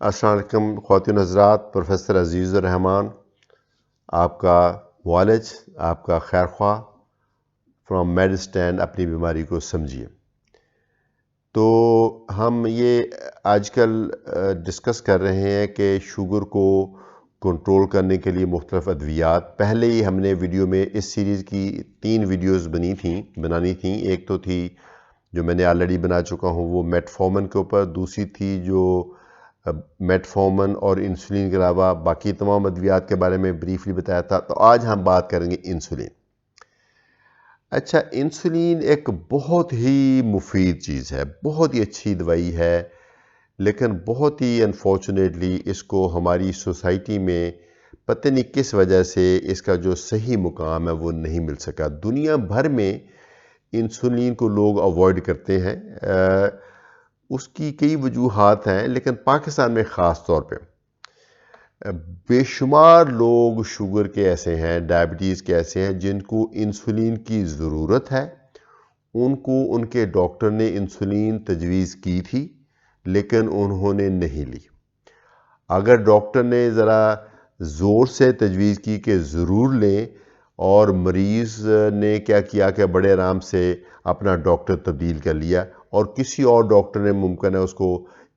अस्सलाम वालेकुम ख़वातीन हज़रात, प्रोफेसर अज़ीज़ुर रहमान आपका मुआलिज, आपका खैर ख्वाह फ्रॉम मेड स्टैंड अपनी बीमारी को समझिए। तो हम ये आजकल डिस्कस कर रहे हैं कि शुगर को कंट्रोल करने के लिए मुख्तलिफ अद्वियात। पहले ही हमने वीडियो में इस सीरीज़ की 3 वीडियोज़ बनानी थी। एक तो थी जो मैंने ऑलरेडी बना चुका हूँ वो मेटफॉर्मिन के ऊपर, दूसरी थी जो मेटफॉर्मिन और इंसुलिन के अलावा बाकी तमाम अद्वियात के बारे में ब्रीफली बताया था। तो आज हम बात करेंगे इंसुलिन। अच्छा, इंसुलिन एक बहुत ही मुफीद चीज़ है, बहुत ही अच्छी दवाई है, लेकिन बहुत ही अनफॉर्चुनेटली इसको हमारी सोसाइटी में पता नहीं किस वजह से इसका जो सही मुकाम है वो नहीं मिल सका। दुनिया भर में इंसुलिन को लोग अवॉइड करते हैं। उसकी कई वजूहात हैं, लेकिन पाकिस्तान में ख़ास तौर पे बेशुमार लोग शुगर के ऐसे हैं, डायबिटीज़ के ऐसे हैं जिनको इंसुलिन की ज़रूरत है। उनको उनके डॉक्टर ने इंसुलिन तजवीज़ की थी, लेकिन उन्होंने नहीं ली। अगर डॉक्टर ने ज़रा ज़ोर से तजवीज़ की कि ज़रूर लें, और मरीज़ ने क्या किया कि बड़े आराम से अपना डॉक्टर तब्दील कर लिया और किसी और डॉक्टर ने मुमकिन है उसको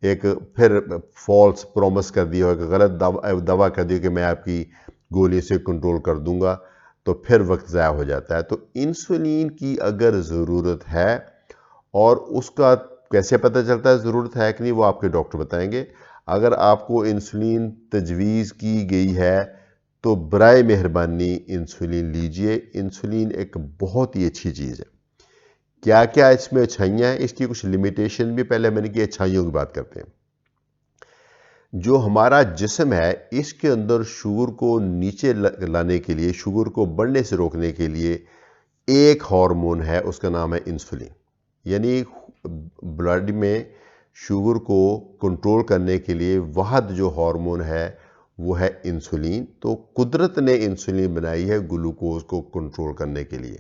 एक फिर फॉल्स प्रॉमिस कर दिया, एक गलत दवा कर दिया कि मैं आपकी गोली से कंट्रोल कर दूंगा, तो फिर वक्त ज़ाया हो जाता है। तो इंसुलिन की अगर ज़रूरत है, और उसका कैसे पता चलता है ज़रूरत है कि नहीं, वो आपके डॉक्टर बताएंगे। अगर आपको इंसुलिन तजवीज़ की गई है तो बराए मेहरबानी इंसुलिन लीजिए। इंसुलिन एक बहुत ही अच्छी चीज़ है। क्या क्या इसमें अच्छाइयाँ हैं, इसकी कुछ लिमिटेशन भी पहले मैंने की, अच्छाइयों की बात करते हैं। जो हमारा जिस्म है, इसके अंदर शुगर को नीचे लाने के लिए, शुगर को बढ़ने से रोकने के लिए एक हार्मोन है, उसका नाम है इंसुलिन। यानी ब्लड में शुगर को कंट्रोल करने के लिए वाहद जो हार्मोन है वो है इंसुलिन। तो कुदरत ने इंसुलिन बनाई है ग्लूकोज को कंट्रोल करने के लिए।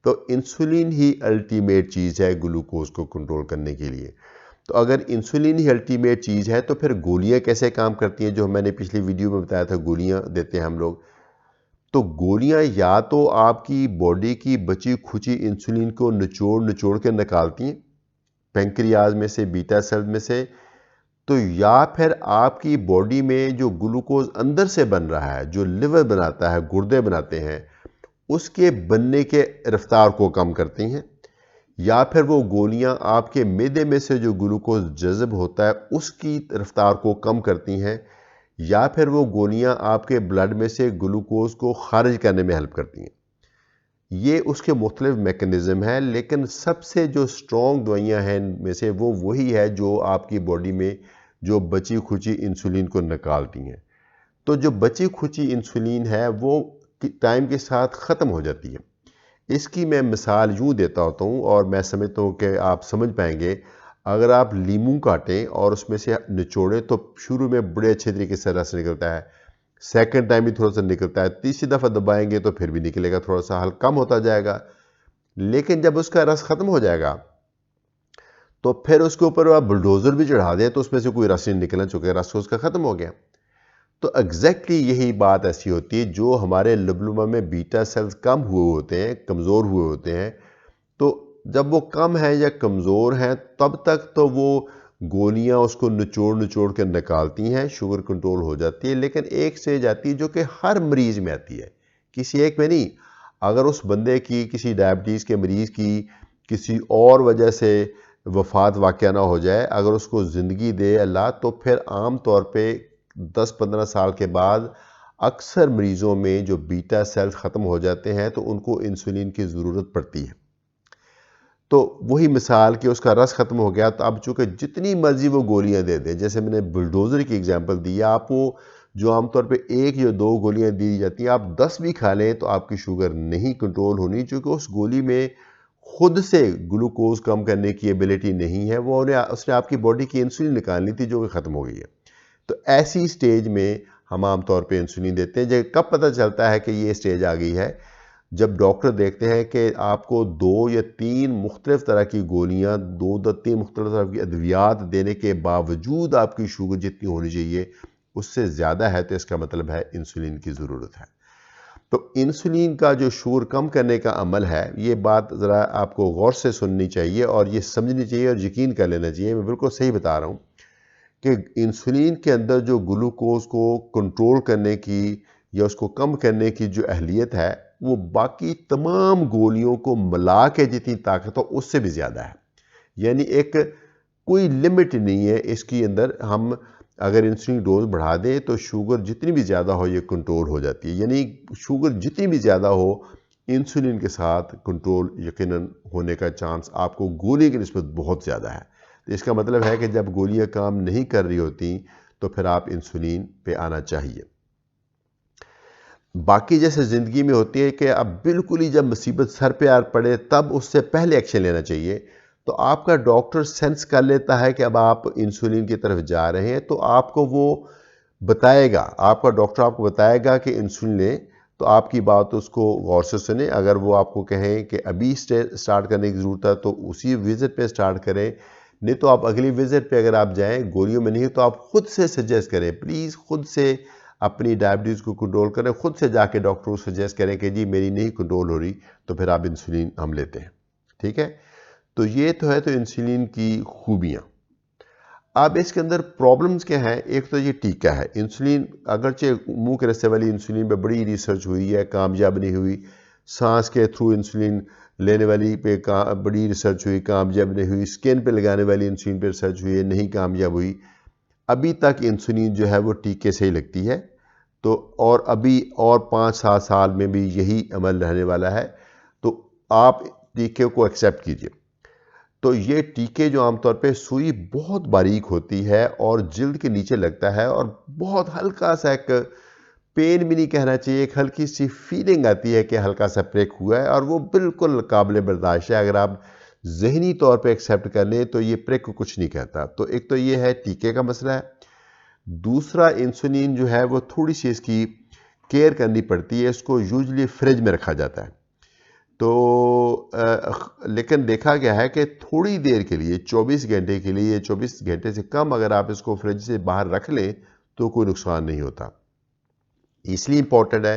तो इंसुलिन ही अल्टीमेट चीज़ है ग्लूकोज को कंट्रोल करने के लिए। तो अगर इंसुलिन ही अल्टीमेट चीज़ है तो फिर गोलियां कैसे काम करती हैं, जो मैंने पिछली वीडियो में बताया था, गोलियां देते हैं हम लोग। तो गोलियां या तो आपकी बॉडी की बची खुची इंसुलिन को निचोड़ निचोड़ के निकालती हैं पेंक्रियाज में से, बीटा सेल में से। तो या फिर आपकी बॉडी में जो ग्लूकोज अंदर से बन रहा है, जो लिवर बनाता है, गुर्दे बनाते हैं, उसके बनने के रफ्तार को कम करती हैं। या फिर वो गोलियां आपके मैदे में से जो ग्लूकोज जज़ब होता है उसकी रफ्तार को कम करती हैं। या फिर वो गोलियां आपके ब्लड में से ग्लूकोज को खारिज करने में हेल्प करती हैं। ये उसके मुख्तलिफ मैकेनिज़्म है, लेकिन सबसे जो स्ट्रॉन्ग दवाइयाँ हैं में से वो वही है जो आपकी बॉडी में जो बची खुची इंसुलिन को निकालती हैं। तो जो बची खुची इंसुलिन है वो टाइम के साथ ख़त्म हो जाती है। इसकी मैं मिसाल यूँ देता होता हूँ, और मैं समझता हूँ कि आप समझ पाएंगे। अगर आप लीमू काटें और उसमें से निचोड़ें तो शुरू में बड़े अच्छे तरीके से रस निकलता है, सेकंड टाइम भी थोड़ा सा निकलता है, तीसरी दफ़ा दबाएंगे तो फिर भी निकलेगा, थोड़ा सा हल कम होता जाएगा। लेकिन जब उसका रस ख़त्म हो जाएगा तो फिर उसके ऊपर आप बुलडोज़र भी चढ़ा दें तो उसमें से कोई रस नहीं निकलना, चुके रस उसका ख़त्म हो गया। तो एग्जैक्टली यही बात ऐसी होती है, जो हमारे लबलुमा में बीटा सेल्स कम हुए होते हैं, कमज़ोर हुए होते हैं, तो जब वो कम है या कमज़ोर हैं तब तक तो वो गोलियां उसको निचोड़ निचोड़ के निकालती हैं, शुगर कंट्रोल हो जाती है। लेकिन एक स्टेज आती है जो कि हर मरीज़ में आती है, किसी एक में नहीं। अगर उस बंदे की, किसी डायबिटीज़ के मरीज़ की किसी और वजह से वफ़ात वाक़या ना हो जाए, अगर उसको ज़िंदगी दे अल्लाह, तो फिर आम तौर पे 10-15 साल के बाद अक्सर मरीज़ों में जो बीटा सेल्स ख़त्म हो जाते हैं तो उनको इंसुलिन की ज़रूरत पड़ती है। तो वही मिसाल कि उसका रस ख़त्म हो गया, तो अब चूँकि जितनी मर्ज़ी वो गोलियां दे दें, जैसे मैंने बुलडोज़र की एग्जांपल दी है, आपको जो आमतौर पे 1 या 2 गोलियां दी जाती हैं, आप 10 भी खा लें तो आपकी शुगर नहीं कंट्रोल होनी, क्योंकि उस गोली में खुद से ग्लूकोज कम करने की एबिलिटी नहीं है। वो उसने आपकी बॉडी की इंसुलिन निकालनी थी जो कि ख़त्म हो गई है। तो ऐसी स्टेज में हम आम तौर पे इंसुलिन देते हैं। जब कब पता चलता है कि ये स्टेज आ गई है, जब डॉक्टर देखते हैं कि आपको 2 या 3 मुख्तलिफ तरह की गोलियां, 2-3 मुख्तलिफ तरह की अद्वियात देने के बावजूद आपकी शुगर जितनी होनी चाहिए उससे ज़्यादा है, तो इसका मतलब है इंसुलिन की ज़रूरत है। तो इंसुलिन का जो शुगर कम करने का अमल है, ये बात ज़रा आपको गौर से सुननी चाहिए और ये समझनी चाहिए और यकीन कर लेना चाहिए। मैं बिल्कुल सही बता रहा हूँ कि इंसुलिन के अंदर जो ग्लूकोज को कंट्रोल करने की या उसको कम करने की जो अहलियत है, वो बाकी तमाम गोलियों को मिला के जितनी ताकत हो उससे भी ज़्यादा है। यानी एक कोई लिमिट नहीं है इसके अंदर। हम अगर इंसुलिन डोज बढ़ा दें तो शुगर जितनी भी ज़्यादा हो ये कंट्रोल हो जाती है। यानी शुगर जितनी भी ज़्यादा हो, इंसुलिन के साथ कंट्रोल यकीनन होने का चांस आपको गोली की निस्बत बहुत ज़्यादा है। तो इसका मतलब है कि जब गोलियां काम नहीं कर रही होती तो फिर आप इंसुलिन पे आना चाहिए। बाकी जैसे ज़िंदगी में होती है कि अब बिल्कुल ही जब मुसीबत सर पे आ पड़े तब उससे पहले एक्शन लेना चाहिए। तो आपका डॉक्टर सेंस कर लेता है कि अब आप इंसुलिन की तरफ जा रहे हैं, तो आपको वो बताएगा, आपका डॉक्टर आपको बताएगा कि इंसुलिन लें। तो आपकी बात उसको गौर से सुने। अगर वो आपको कहें कि अभी स्टार्ट करने की ज़रूरत है तो उसी विज़िट पे स्टार्ट करें, नहीं तो आप अगली विज़िट पे अगर आप जाएँ गोलियों में नहीं तो आप खुद से सजेस्ट करें, प्लीज़ खुद से अपनी डायबिटीज़ को कंट्रोल करें। खुद से जाके डॉक्टर को सजेस्ट करें कि जी मेरी नहीं कंट्रोल हो रही, तो फिर आप इंसुलिन हम लेते हैं। ठीक है, तो ये तो है तो इंसुलिन की खूबियाँ। अब इसके अंदर प्रॉब्लम्स क्या हैं? एक तो ये टीका है इंसुलिन, अगरचे मुंह के रस्ते वाली इंसुलिन पे बड़ी रिसर्च हुई है, कामयाब नहीं हुई। सांस के थ्रू इंसुलिन लेने वाली पे बड़ी रिसर्च हुई, कामयाब नहीं हुई। स्किन पे लगाने वाली इंसुलिन पे रिसर्च हुई है, नहीं कामयाब हुई। अभी तक इंसुलिन जो है वो टीके से ही लगती है। तो और अभी और 5-7 साल में भी यही अमल रहने वाला है। तो आप टीके को एक्सेप्ट कीजिए। तो ये टीके जो आमतौर पे सुई बहुत बारीक होती है और जिल्द के नीचे लगता है और बहुत हल्का सा एक पेन भी नहीं कहना चाहिए, एक हल्की सी फीलिंग आती है कि हल्का सा प्रिक हुआ है और वो बिल्कुल काबिल बर्दाश्त है। अगर आप जहनी तौर पे एक्सेप्ट कर लें तो ये प्रिक कुछ नहीं कहता। तो एक तो ये है टीके का मसला है। दूसरा, इंसुलिन जो है वो थोड़ी सी इसकी केयर करनी पड़ती है। इसको यूजुअली फ्रिज में रखा जाता है। तो लेकिन देखा गया है कि थोड़ी देर के लिए 24 घंटे के लिए, 24 घंटे से कम अगर आप इसको फ्रिज से बाहर रख लें तो कोई नुकसान नहीं होता। इसलिए इम्पोर्टेंट है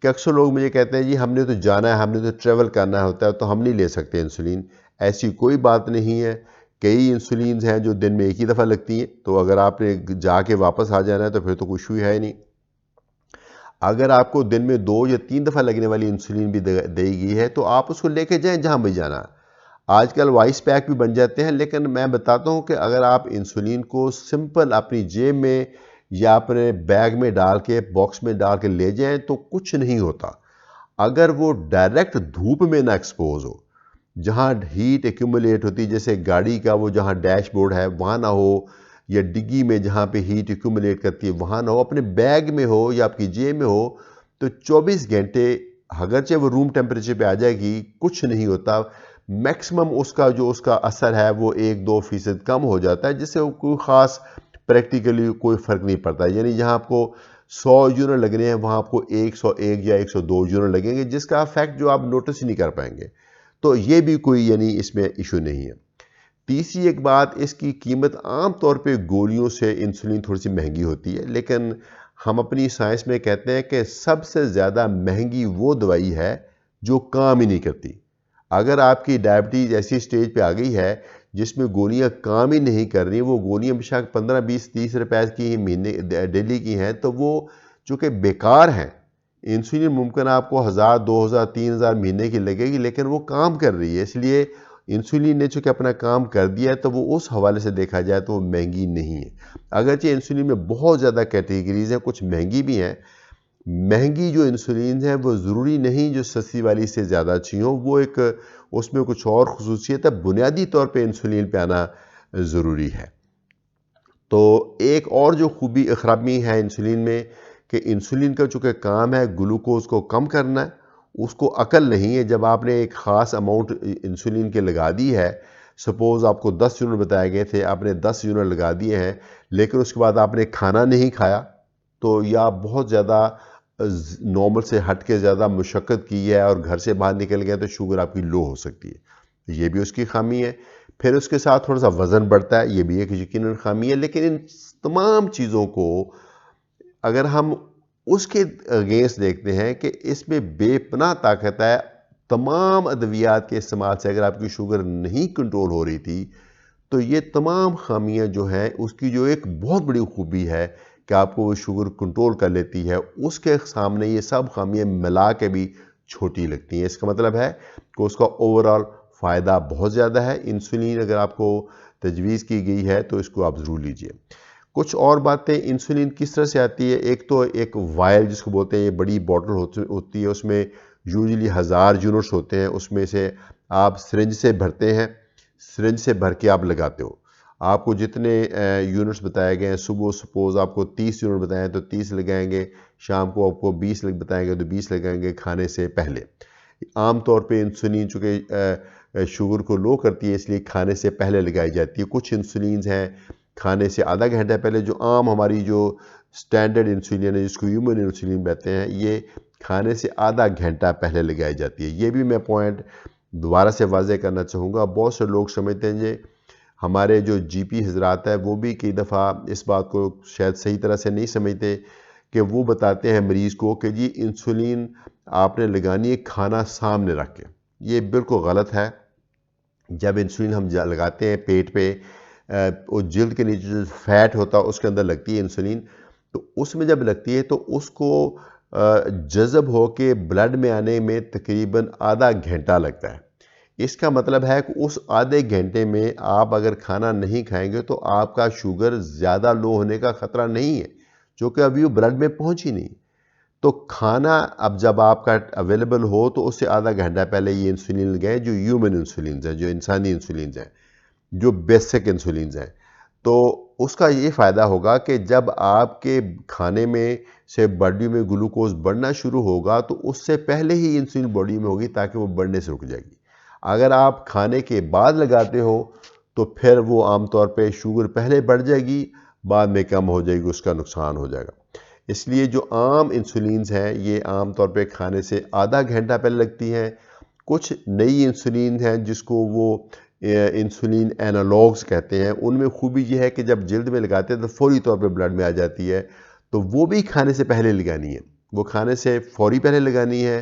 कि अक्सर लोग मुझे कहते हैं जी हमने तो जाना है, हमने तो ट्रैवल करना होता है तो हम नहीं ले सकते इंसुलिन। ऐसी कोई बात नहीं है। कई इंसुलिन हैं जो दिन में एक ही दफ़ा लगती हैं, तो अगर आपने जाके वापस आ जाना है तो फिर तो कोई इशू है ही नहीं। अगर आपको दिन में 2 या 3 दफ़ा लगने वाली इंसुलिन भी दी गई है तो आप उसको लेके जाएं जहां भी जाना। आजकल वॉइस पैक भी बन जाते हैं, लेकिन मैं बताता हूं कि अगर आप इंसुलिन को सिंपल अपनी जेब में या अपने बैग में डाल के, बॉक्स में डाल के ले जाएं तो कुछ नहीं होता। अगर वो डायरेक्ट धूप में ना एक्सपोज हो, जहाँ हीट एक्यूमुलेट होती है, जैसे गाड़ी का वो जहाँ डैशबोर्ड है वहाँ ना हो, या डिग्गी में जहाँ पे हीट एक्यूमुलेट करती है वहाँ ना हो, अपने बैग में हो या आपकी जेब में हो, तो 24 घंटे अगरचे वो रूम टेम्परेचर पे आ जाएगी, कुछ नहीं होता। मैक्सिमम उसका जो उसका असर है वो 1-2% कम हो जाता है, जिससे कोई ख़ास प्रैक्टिकली कोई फ़र्क नहीं पड़ता। यानी जहाँ आपको 100 यूनिट लगने हैं वहाँ आपको 101 या 102 यूनिट लगेंगे, जिसका इफेक्ट जो आप नोटिस ही नहीं कर पाएंगे। तो ये भी कोई यानी इसमें इशू नहीं है। तीसरी एक बात, इसकी कीमत आम तौर पे गोलियों से इंसुलिन थोड़ी सी महंगी होती है, लेकिन हम अपनी साइंस में कहते हैं कि सबसे ज़्यादा महंगी वो दवाई है जो काम ही नहीं करती। अगर आपकी डायबिटीज़ ऐसी स्टेज पे आ गई है जिसमें गोलियां काम ही नहीं कर रही, वो गोलियां बेशक 15-20-30 रुपए की महीने डेली की हैं, तो वो चूँकि बेकार हैं। इंसुलिन मुमकिन आपको 1000, 2000, 3000 महीने की लगेगी, लेकिन वो काम कर रही है। इसलिए इंसुलिन ने चूँकि अपना काम कर दिया है तो वो उस हवाले से देखा जाए तो वो महंगी नहीं है। अगरचे इंसुलिन में बहुत ज़्यादा कैटेगरीज हैं, कुछ महंगी भी हैं। महंगी जो इंसुलिन है वो ज़रूरी नहीं जो सस्ती वाली से ज़्यादा अच्छी हो, वो एक उसमें कुछ और ख़ुसूसियत है। बुनियादी तौर पे इंसुलिन पे आना ज़रूरी है। तो एक और जो खूबी ख़राबी है इंसुलिन में कि इंसुलिन का चूँकि काम है ग्लूकोज को कम करना है, उसको अकल नहीं है। जब आपने एक ख़ास अमाउंट इंसुलिन के लगा दी है, सपोज़ आपको 10 यूनिट बताए गए थे, आपने 10 यूनिट लगा दिए हैं, लेकिन उसके बाद आपने खाना नहीं खाया, तो या बहुत ज़्यादा नॉर्मल से हट के ज़्यादा मुशक्क़त की है और घर से बाहर निकल गया तो शुगर आपकी लो हो सकती है, ये भी उसकी खामी है। फिर उसके साथ थोड़ा सा वज़न बढ़ता है, ये भी एक यकीनन खामी है। लेकिन इन तमाम चीज़ों को अगर हम उसके अगेंस्ट देखते हैं कि इसमें बेपनाह ताकत है। तमाम अद्वियात के इस्तेमाल से अगर आपकी शुगर नहीं कंट्रोल हो रही थी, तो ये तमाम खामियां जो हैं, उसकी जो एक बहुत बड़ी खूबी है कि आपको वो शुगर कंट्रोल कर लेती है, उसके सामने ये सब खामियां मिला के भी छोटी लगती हैं। इसका मतलब है कि उसका ओवरऑल फ़ायदा बहुत ज़्यादा है। इंसुलिन अगर आपको तजवीज़ की गई है तो इसको आप ज़रूर लीजिए। कुछ और बातें, इंसुलिन किस तरह से आती है। एक तो एक वायल जिसको बोलते हैं, ये बड़ी बॉटल होती है, उसमें यूजुअली 1000 यूनिट्स होते हैं। उसमें से आप सिरिंज से भरते हैं, सिरिंज से भर के आप लगाते हो। आपको जितने यूनिट्स बताए गए हैं, सुबह सपोज़ आपको 30 यूनिट बताए हैं तो 30 लगाएंगे, शाम को आपको 20 बताएंगे तो 20 लगाएंगे खाने से पहले। आम तौर पे इंसुलिन चूँकि शुगर को लो करती है, इसलिए खाने से पहले लगाई जाती है। कुछ इंसुलिन हैं खाने से आधा घंटा पहले, जो आम हमारी जो स्टैंडर्ड इंसुलिन है जिसको ह्यूमन इंसुलिन कहते हैं, ये खाने से आधा घंटा पहले लगाई जाती है। ये भी मैं पॉइंट दोबारा से वाज़ेह करना चाहूँगा। बहुत से लोग समझते हैं जे हमारे जो जीपी हजरात है वो भी कई दफ़ा इस बात को शायद सही तरह से नहीं समझते कि वो बताते हैं मरीज़ को कि जी इंसुलिन आपने लगानी है खाना सामने रख के। ये बिल्कुल गलत है। जब इंसुलिन हम लगाते हैं पेट पे, वो जिल्द के नीचे जो फैट होता है उसके अंदर लगती है इंसुलिन, तो उसमें जब लगती है तो उसको जज़ब हो के ब्लड में आने में तकरीबन आधा घंटा लगता है। इसका मतलब है कि उस आधे घंटे में आप अगर खाना नहीं खाएंगे तो आपका शुगर ज़्यादा लो होने का ख़तरा नहीं है, जो कि अभी वो ब्लड में पहुंच ही नहीं। तो खाना अब जब आपका अवेलेबल हो तो उससे आधा घंटा पहले ये इंसुलिन लगाएं, जो ह्यूमन इंसुलिन है, जो इंसानी इंसुलिन है, जो बेसिक इंसुलिन हैं। तो उसका ये फ़ायदा होगा कि जब आपके खाने में से बॉडी में ग्लूकोज बढ़ना शुरू होगा तो उससे पहले ही इंसुलिन बॉडी में होगी, ताकि वो बढ़ने से रुक जाएगी। अगर आप खाने के बाद लगाते हो तो फिर वो आमतौर पे शुगर पहले बढ़ जाएगी, बाद में कम हो जाएगी, उसका नुकसान हो जाएगा। इसलिए जो आम इंसुलिन्स हैं ये आम तौर पे खाने से आधा घंटा पहले लगती हैं। कुछ नई इंसुलिन हैं जिसको वो इंसुलिन एनालॉग्स कहते हैं, उनमें खूबी ये है कि जब जिल्द में लगाते हैं तो फौरी तौर पे ब्लड में आ जाती है, तो वो भी खाने से पहले लगानी है, वो खाने से फौरी पहले लगानी है।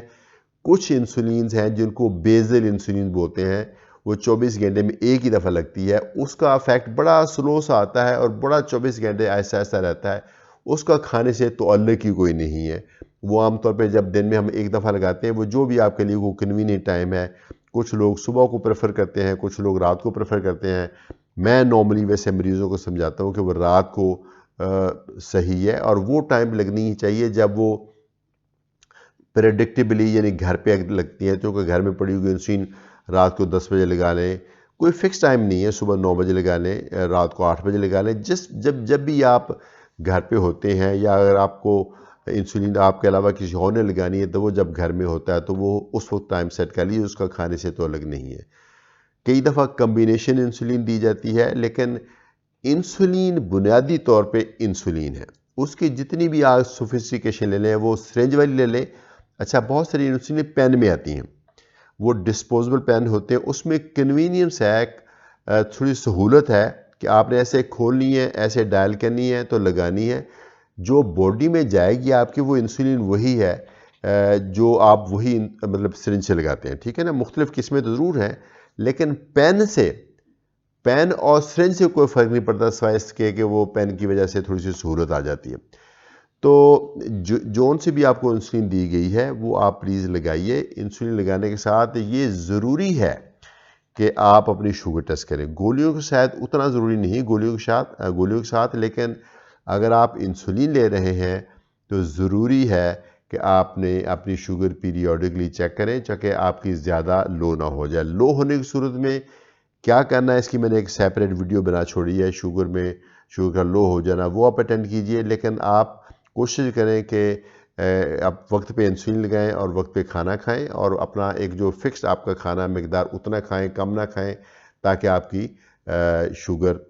कुछ इंसुलिन हैं जिनको बेजल इंसुलिन बोलते हैं, वो 24 घंटे में एक ही दफ़ा लगती है, उसका इफेक्ट बड़ा स्लो सा आता है और बड़ा 24 घंटे ऐसा ऐसा रहता है, उसका खाने से तो अल्लाह की कोई नहीं है। वो आमतौर पे जब दिन में हम एक दफ़ा लगाते हैं, वो जो भी आपके लिए वो कन्वीनियंट टाइम है। कुछ लोग सुबह को प्रेफर करते हैं, कुछ लोग रात को प्रेफर करते हैं। मैं नॉर्मली वैसे मरीज़ों को समझाता हूँ कि वो रात को सही है, और वो टाइम लगनी ही चाहिए जब वो प्रेडिक्टेबली यानी घर पे लगती है। क्योंकि घर में पड़ी हुई इंसुलिन रात को 10 बजे लगा लें, कोई फ़िक्स टाइम नहीं है, सुबह 9 बजे लगा लें, रात को 8 बजे लगा लें। जब भी आप घर पे होते हैं, या अगर आपको इंसुलिन आपके अलावा किसी और ने लगानी है तो वो जब घर में होता है तो वो उस वक्त टाइम सेट कर लीजिए, उसका खाने से तो अलग नहीं है। कई दफ़ा कम्बिनेशन इंसुलिन दी जाती है, लेकिन इंसुलिन बुनियादी तौर पे इंसुलिन है। उसकी जितनी भी आप सोफिस्टिकेशन ले लें, वो सिरिंज वाली ले लें। अच्छा, बहुत सारी इंसुलिन पेन में आती हैं, वो डिस्पोजेबल पेन होते हैं, उसमें कन्वीनियंस है, थोड़ी सहूलत है कि आपने ऐसे खोलनी है, ऐसे डायल करनी है तो लगानी है, जो बॉडी में जाएगी आपकी वो इंसुलिन वही है जो आप वही मतलब सिरिंज से लगाते हैं। ठीक है ना, मुख्तलिफ किस्में तो ज़रूर हैं, लेकिन पेन और सिरिंज से कोई फ़र्क नहीं पड़ता, सिवाय इसके कि वो पेन की वजह से थोड़ी सी सहूलत आ जाती है। तो जोन से भी आपको इंसुलिन दी गई है वो आप प्लीज़ लगाइए। इंसुलिन लगाने के साथ ये ज़रूरी है कि आप अपनी शुगर टेस्ट करें। गोलियों के साथ उतना ज़रूरी नहीं, गोलियों के साथ, लेकिन अगर आप इंसुलिन ले रहे हैं तो ज़रूरी है कि आपने अपनी शुगर पीरियोडिकली चेक करें, ताकि आपकी ज़्यादा लो ना हो जाए। लो होने की सूरत में क्या करना है, इसकी मैंने एक सेपरेट वीडियो बना छोड़ी है, शुगर का लो हो जाना, वो आप अटेंड कीजिए। लेकिन आप कोशिश करें कि आप वक्त पे इंसुलिन लगाएं और वक्त पे खाना खाएं, और अपना एक जो फिक्स आपका खाना मकदार उतना खाएं, कम ना खाएं, ताकि आपकी शुगर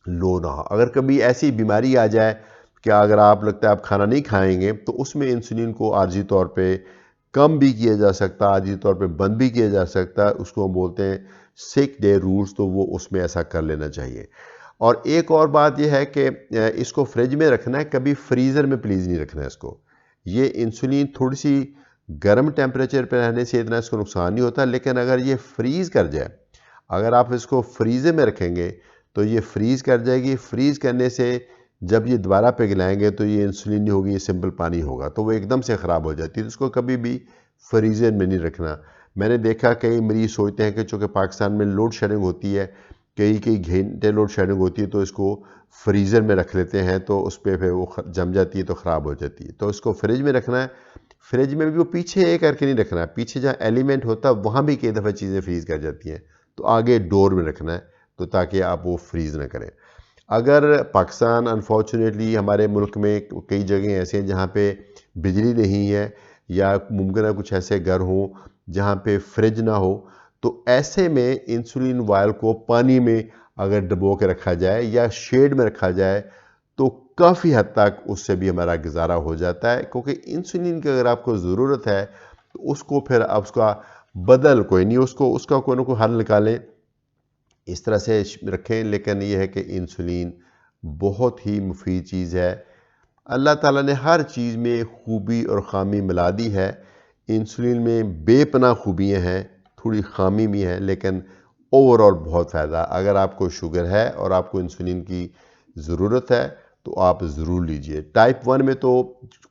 लो ना हो। अगर कभी ऐसी बीमारी आ जाए क्या अगर आप लगता है आप खाना नहीं खाएंगे तो उसमें इंसुलिन को आर्जी तौर पे कम भी किया जा सकता, आर्जी तौर पे बंद भी किया जा सकता, उसको हम बोलते हैं 6 डे रूल्स, तो वो उसमें ऐसा कर लेना चाहिए। और एक और बात यह है कि इसको फ्रिज में रखना है, कभी फ्रीज़र में प्लीज़ नहीं रखना है इसको। ये इंसुलिन थोड़ी सी गर्म टेम्परेचर पर रहने से इतना इसको नुकसान नहीं होता, लेकिन अगर ये फ्रीज़ कर जाए, अगर आप इसको फ्रीज़र में रखेंगे तो ये फ्रीज़ कर जाएगी। फ्रीज़ करने से जब ये दोबारा पिघलाएंगे तो ये इंसुलिन नहीं होगी, ये सिंपल पानी होगा, तो वो एकदम से ख़राब हो जाती है। तो इसको कभी भी फ्रीज़र में नहीं रखना। मैंने देखा कई मरीज़ सोचते हैं कि चूँकि पाकिस्तान में लोड शेडिंग होती है, कई कई घंटे लोड शेडिंग होती है, तो इसको फ्रीज़र में रख लेते हैं, तो उस पर फिर वो जम जाती है तो ख़राब हो जाती है। तो इसको फ्रिज में रखना है। फ्रिज में भी वो पीछे ये करके नहीं रखना है, पीछे जहाँ एलिमेंट होता है वहाँ भी कई दफ़ा चीज़ें फ्रीज़ कर जाती हैं, तो आगे डोर में रखना है, तो ताकि आप वो फ्रीज़ ना करें। अगर पाकिस्तान अनफॉर्चुनेटली हमारे मुल्क में कई जगह ऐसे हैं जहाँ पे बिजली नहीं है, या मुमकिन है कुछ ऐसे घर हों जहाँ पे फ्रिज ना हो, तो ऐसे में इंसुलिन वायल को पानी में अगर डुबो के रखा जाए या शेड में रखा जाए तो काफ़ी हद तक उससे भी हमारा गुजारा हो जाता है। क्योंकि इंसुलिन की अगर आपको ज़रूरत है तो उसको फिर आप उसका बदल कोई नहीं, उसको उसका कोई ना कोई हल निकालें, इस तरह से रखें। लेकिन यह है कि इंसुलिन बहुत ही मुफीद चीज़ है। अल्लाह ताला ने हर चीज़ में खूबी और ख़ामी मिला दी है। इंसुलिन में बेपनाह खूबियाँ हैं, थोड़ी ख़ामी भी हैं, लेकिन ओवरऑल बहुत फ़ायदा। अगर आपको शुगर है और आपको इंसुलिन की ज़रूरत है तो आप ज़रूर लीजिए। टाइप 1 में तो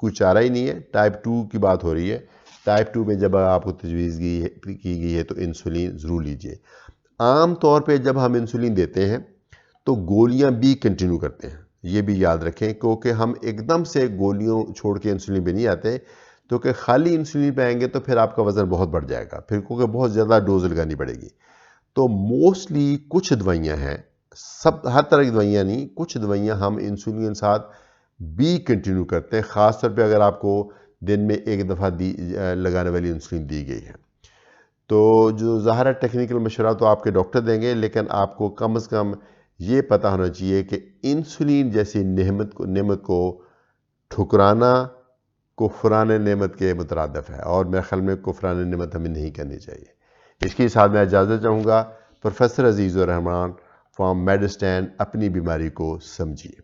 कोई चारा ही नहीं है, टाइप 2 की बात हो रही है। टाइप 2 में जब आपको तजवीज़ की गई है तो इंसुलिन ज़रूर लीजिए। आम तौर पे जब हम इंसुलिन देते हैं तो गोलियां भी कंटिन्यू करते हैं, ये भी याद रखें, क्योंकि हम एकदम से गोलियों छोड़ के इंसुलिन पे नहीं आते। तो कि खाली इंसुलिन पे आएंगे तो फिर आपका वज़न बहुत बढ़ जाएगा, फिर क्योंकि बहुत ज़्यादा डोज लगानी पड़ेगी। तो मोस्टली कुछ दवाइयाँ हैं, सब हर तरह की दवाइयाँ नहीं, कुछ दवाइयाँ हम इंसुलिन के साथ भी कंटिन्यू करते हैं, ख़ासतौर पे अगर आपको दिन में एक दफ़ा लगाने वाली इंसुलिन दी गई है। तो जो ज़ाहिर है टेक्निकल मशवरा तो आपके डॉक्टर देंगे, लेकिन आपको कम से कम ये पता होना चाहिए कि इंसुलिन जैसी नेमत को ठुकराना कुफरान नेमत के मुतरादिफ है, और मेरे ख्याल में कुफरान नेमत हमें नहीं करनी चाहिए। इसके साथ मैं इजाज़त चाहूँगा। प्रोफेसर अजीज़ुर रहमान फ्राम मेडिस्टैंड, अपनी बीमारी को समझिए।